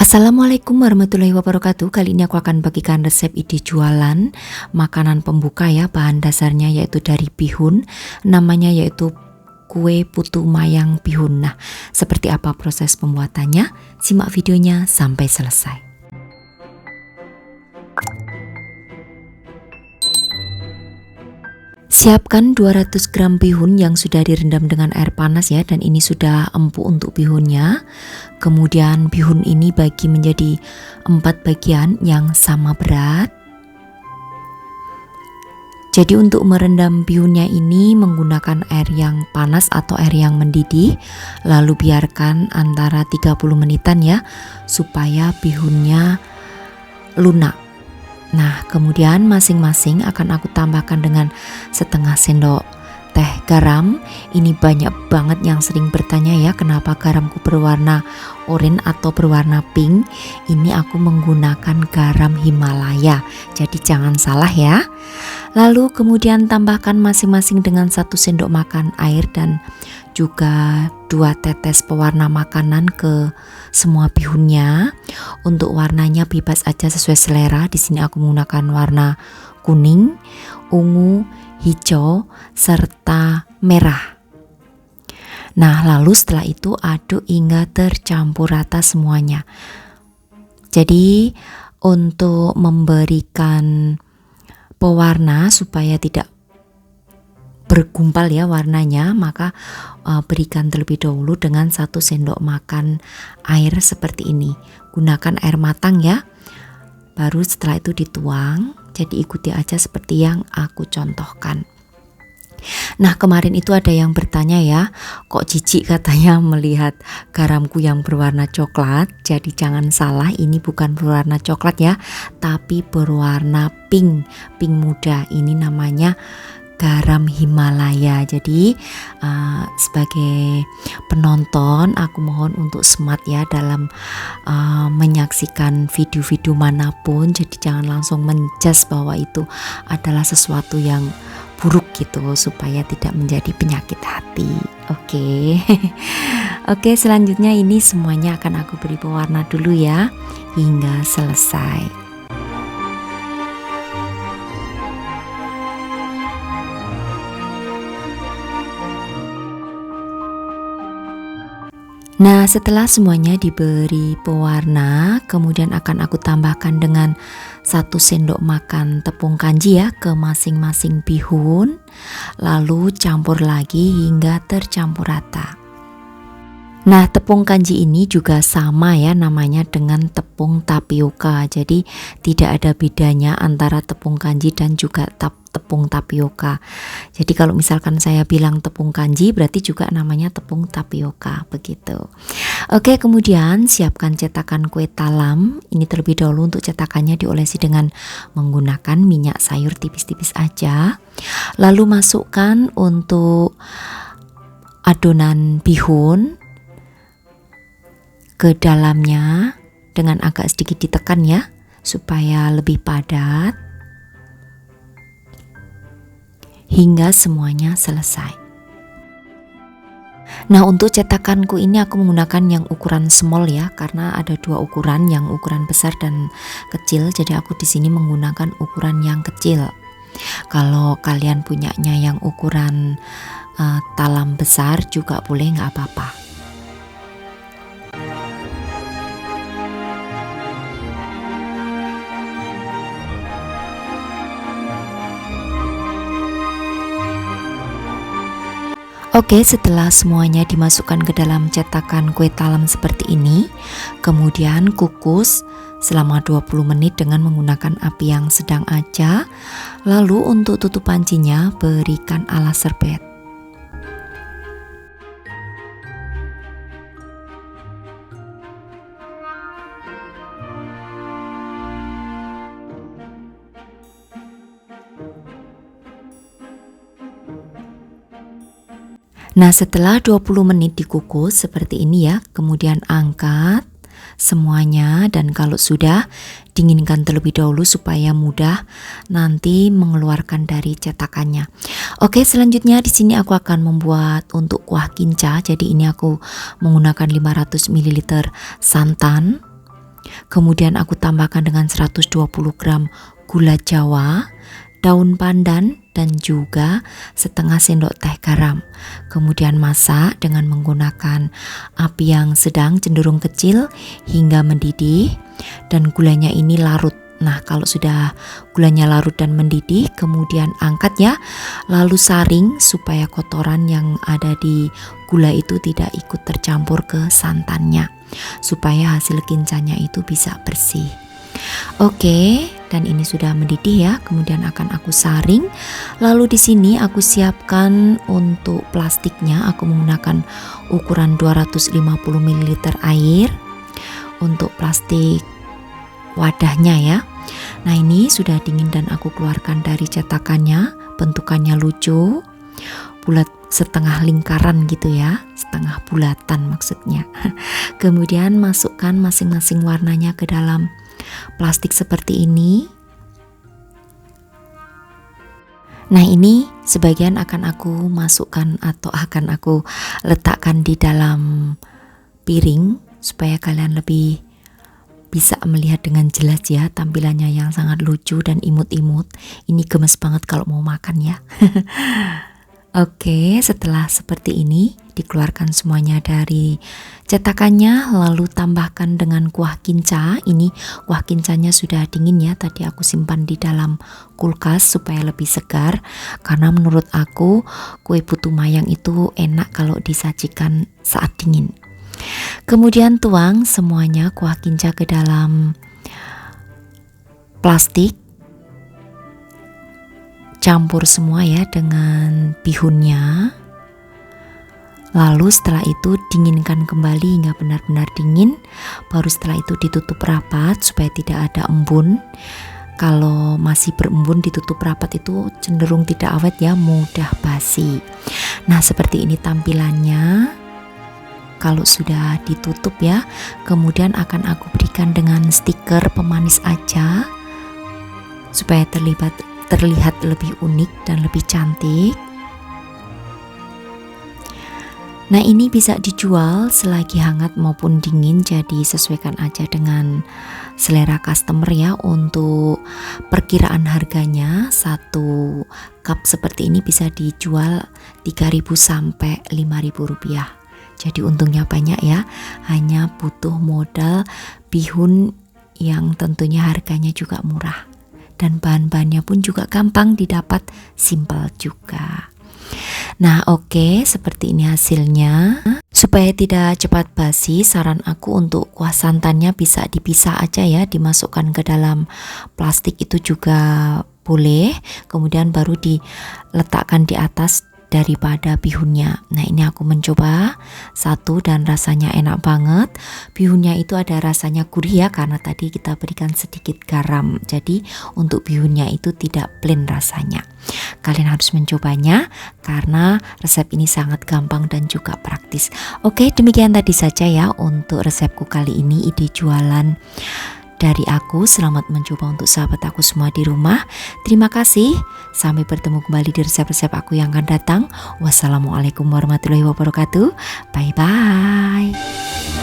Assalamualaikum warahmatullahi wabarakatuh. Kali ini aku akan bagikan resep ide jualan makanan pembuka ya. Bahan dasarnya yaitu dari bihun, namanya yaitu kue putu mayang bihun. Nah, seperti apa proses pembuatannya? Simak videonya sampai selesai. Siapkan 200 gram bihun yang sudah direndam dengan air panas ya, dan ini sudah empuk untuk bihunnya. Kemudian bihun ini bagi menjadi 4 bagian yang sama berat. Jadi untuk merendam bihunnya ini menggunakan air yang panas atau air yang mendidih, lalu biarkan antara 30 menitan ya, supaya bihunnya lunak. Nah, kemudian masing-masing akan aku tambahkan dengan setengah sendok teh garam. Ini banyak banget yang sering bertanya ya, kenapa garamku berwarna oranye atau berwarna pink. Ini aku menggunakan garam Himalaya, jadi jangan salah ya. Lalu kemudian tambahkan masing-masing dengan 1 sendok makan air dan juga 2 tetes pewarna makanan ke semua bihunnya. Untuk warnanya bebas aja sesuai selera. Di sini aku menggunakan warna kuning, ungu, hijau, serta merah. Nah, lalu setelah itu aduk hingga tercampur rata semuanya. Jadi untuk memberikan pewarna supaya tidak bergumpal ya warnanya, maka berikan terlebih dahulu dengan 1 sendok makan air seperti ini. Gunakan air matang ya, baru setelah itu dituang. Jadi ikuti aja seperti yang aku contohkan. Nah, kemarin itu ada yang bertanya ya, kok jijik katanya melihat garamku yang berwarna coklat. Jadi jangan salah, ini bukan berwarna coklat ya, tapi berwarna pink muda. Ini namanya garam Himalaya. Jadi sebagai penonton aku mohon untuk smart ya dalam menyaksikan video-video manapun. Jadi jangan langsung menjudge bahwa itu adalah sesuatu yang buruk gitu, supaya tidak menjadi penyakit hati. Oke. Oke, selanjutnya ini semuanya akan aku beri pewarna dulu ya hingga selesai. Nah, setelah semuanya diberi pewarna, kemudian akan aku tambahkan dengan 1 sendok makan tepung kanji ya ke masing-masing bihun. Lalu campur lagi hingga tercampur rata. Nah, tepung kanji ini juga sama ya namanya dengan tepung tapioka. Jadi tidak ada bedanya antara tepung kanji dan juga tepung tapioka. Jadi kalau misalkan saya bilang tepung kanji berarti juga namanya tepung tapioka begitu. Oke, kemudian siapkan cetakan kue talam. Ini terlebih dahulu untuk cetakannya diolesi dengan menggunakan minyak sayur tipis-tipis aja. Lalu masukkan untuk adonan bihun ke dalamnya dengan agak sedikit ditekan ya, supaya lebih padat hingga semuanya selesai. Nah, untuk cetakanku ini aku menggunakan yang ukuran small ya, karena ada 2 ukuran, yang ukuran besar dan kecil. Jadi aku di sini menggunakan ukuran yang kecil. Kalau kalian punyanya yang ukuran talam besar juga boleh, nggak apa-apa. Oke, setelah semuanya dimasukkan ke dalam cetakan kue talam seperti ini, kemudian kukus selama 20 menit dengan menggunakan api yang sedang aja. Lalu untuk tutup pancinya berikan alas serbet. Nah, setelah 20 menit dikukus seperti ini ya, kemudian angkat semuanya, dan kalau sudah dinginkan terlebih dahulu supaya mudah nanti mengeluarkan dari cetakannya. Oke, selanjutnya di sini aku akan membuat untuk kuah kinca. Jadi ini aku menggunakan 500 ml santan. Kemudian aku tambahkan dengan 120 gram gula Jawa, daun pandan, dan juga setengah sendok teh garam. Kemudian masak dengan menggunakan api yang sedang cenderung kecil hingga mendidih dan gulanya ini larut. Nah, kalau sudah gulanya larut dan mendidih, kemudian angkat ya, lalu saring supaya kotoran yang ada di gula itu tidak ikut tercampur ke santannya, supaya hasil kincanya itu bisa bersih. Oke, dan ini sudah mendidih ya. Kemudian akan aku saring. Lalu di sini aku siapkan untuk plastiknya. Aku menggunakan ukuran 250 ml air untuk plastik wadahnya ya. Nah, ini sudah dingin dan aku keluarkan dari cetakannya. Bentukannya lucu, bulat setengah lingkaran gitu ya, setengah bulatan maksudnya. Kemudian masukkan masing-masing warnanya ke dalam plastik seperti ini. Nah, ini sebagian akan aku masukkan atau akan aku letakkan di dalam piring supaya kalian lebih bisa melihat dengan jelas ya, tampilannya yang sangat lucu dan imut-imut. Ini gemes banget kalau mau makan ya. Oke, setelah seperti ini dikeluarkan semuanya dari cetakannya, lalu tambahkan dengan kuah kinca. Ini kuah kincanya sudah dingin ya, tadi aku simpan di dalam kulkas supaya lebih segar, karena menurut aku kue putu mayang itu enak kalau disajikan saat dingin. Kemudian tuang semuanya kuah kinca ke dalam plastik, campur semua ya dengan bihunnya. Lalu setelah itu dinginkan kembali hingga benar-benar dingin. Baru setelah itu ditutup rapat supaya tidak ada embun. Kalau masih berembun ditutup rapat itu cenderung tidak awet ya, mudah basi. Nah, seperti ini tampilannya kalau sudah ditutup ya. Kemudian akan aku berikan dengan stiker pemanis aja supaya terlihat lebih unik dan lebih cantik. Nah, ini bisa dijual selagi hangat maupun dingin, jadi sesuaikan aja dengan selera customer ya. Untuk perkiraan harganya, 1 cup seperti ini bisa dijual 3.000 sampai 5.000 rupiah. Jadi untungnya banyak ya, hanya butuh modal bihun yang tentunya harganya juga murah. Dan bahan-bahannya pun juga gampang didapat, simpel juga. Nah, oke, seperti ini hasilnya. Supaya tidak cepat basi, saran aku untuk kuah santannya bisa dipisah aja ya, dimasukkan ke dalam plastik itu juga boleh. Kemudian baru diletakkan di atas daripada bihunnya. Nah, ini aku mencoba satu dan rasanya enak banget. Bihunnya itu ada rasanya gurih ya, karena tadi kita berikan sedikit garam. Jadi untuk bihunnya itu tidak plain rasanya. Kalian harus mencobanya karena resep ini sangat gampang dan juga praktis. Oke, demikian tadi saja ya untuk resepku kali ini, ide jualan dari aku. Selamat mencoba untuk sahabat aku semua di rumah. Terima kasih. Sampai bertemu kembali di resep-resep aku yang akan datang. Wassalamualaikum warahmatullahi wabarakatuh. Bye bye.